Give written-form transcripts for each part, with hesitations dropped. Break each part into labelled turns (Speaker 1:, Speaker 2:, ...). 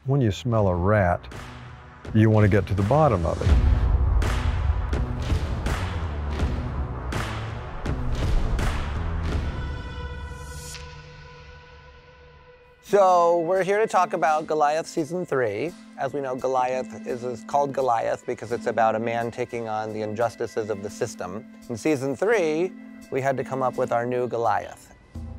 Speaker 1: When you smell a rat, you want to get to the bottom of it.
Speaker 2: So we're here to talk about Goliath Season 3. As we know, Goliath is called Goliath because it's about a man taking on the injustices of the system. In Season 3, we had to come up with our new Goliath.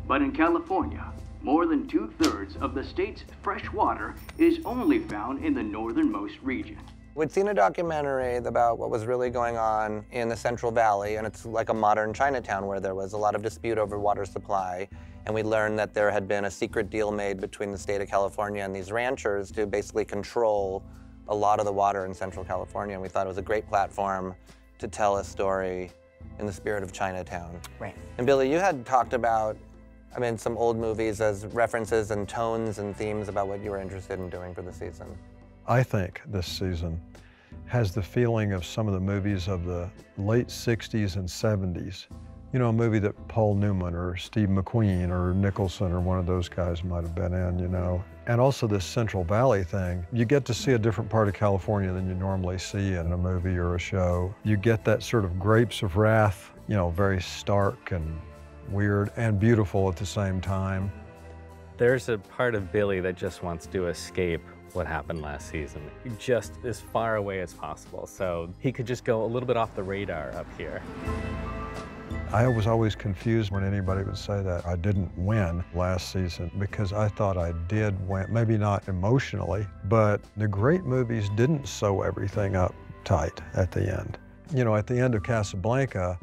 Speaker 3: But in California, more than 2/3 of the state's fresh water is only found in the northernmost region.
Speaker 2: We'd seen a documentary about what was really going on in the Central Valley, and it's like a modern Chinatown where there was a lot of dispute over water supply. And we learned that there had been a secret deal made between the state of California and these ranchers to basically control a lot of the water in Central California. And we thought it was a great platform to tell a story in the spirit of Chinatown.
Speaker 4: Right.
Speaker 2: And Billy, you had talked about, some old movies as references and tones and themes about what you were interested in doing for the season.
Speaker 1: I think this season has the feeling of some of the movies of the late 60s and 70s. You know, a movie that Paul Newman or Steve McQueen or Nicholson or one of those guys might have been in, you know. And also this Central Valley thing. You get to see a different part of California than you normally see in a movie or a show. You get that sort of grapes of wrath, you know, very stark and weird and beautiful at the same time.
Speaker 5: There's a part of Billy that just wants to escape what happened last season, just as far away as possible. So he could just go a little bit off the radar up here.
Speaker 1: I was always confused when anybody would say that I didn't win last season because I thought I did win, maybe not emotionally, but the great movies didn't sew everything up tight at the end. You know, at the end of Casablanca,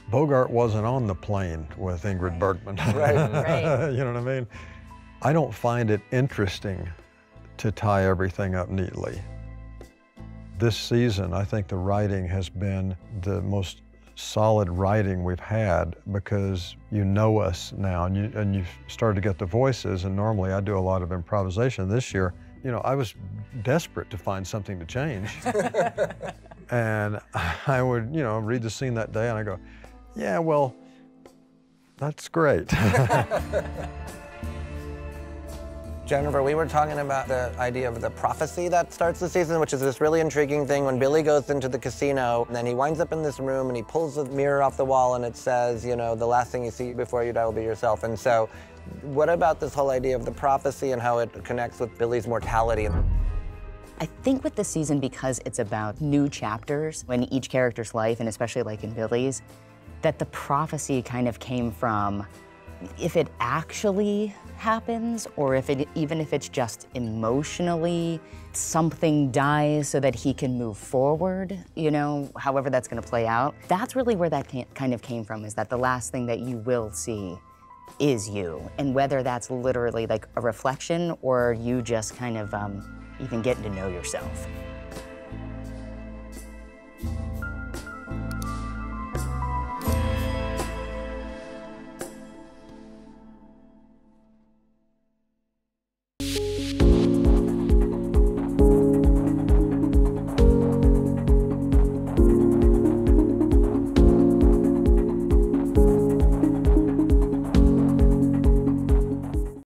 Speaker 1: Bogart wasn't on the plane with Ingrid Bergman.
Speaker 2: Right, right.
Speaker 1: You know what I mean? I don't find it interesting to tie everything up neatly. This season, I think the writing has been the most solid writing we've had because you know us now and you've started to get the voices, and normally I do a lot of improvisation. This year, you know, I was desperate to find something to change. And I would, you know, read the scene that day and I go, yeah, well, that's great.
Speaker 2: Jennifer, we were talking about the idea of the prophecy that starts the season, which is this really intriguing thing when Billy goes into the casino, and then he winds up in this room and he pulls the mirror off the wall and it says, you know, the last thing you see before you die will be yourself. And so what about this whole idea of the prophecy and how it connects with Billy's mortality?
Speaker 4: I think with this season, because it's about new chapters in each character's life, and especially like in Billy's, that the prophecy kind of came from if it actually happens, or even if it's just emotionally, something dies so that he can move forward, you know, however that's gonna play out. That's really where that kind of came from, is that the last thing that you will see is you. And whether that's literally like a reflection or you just kind of even getting to know yourself.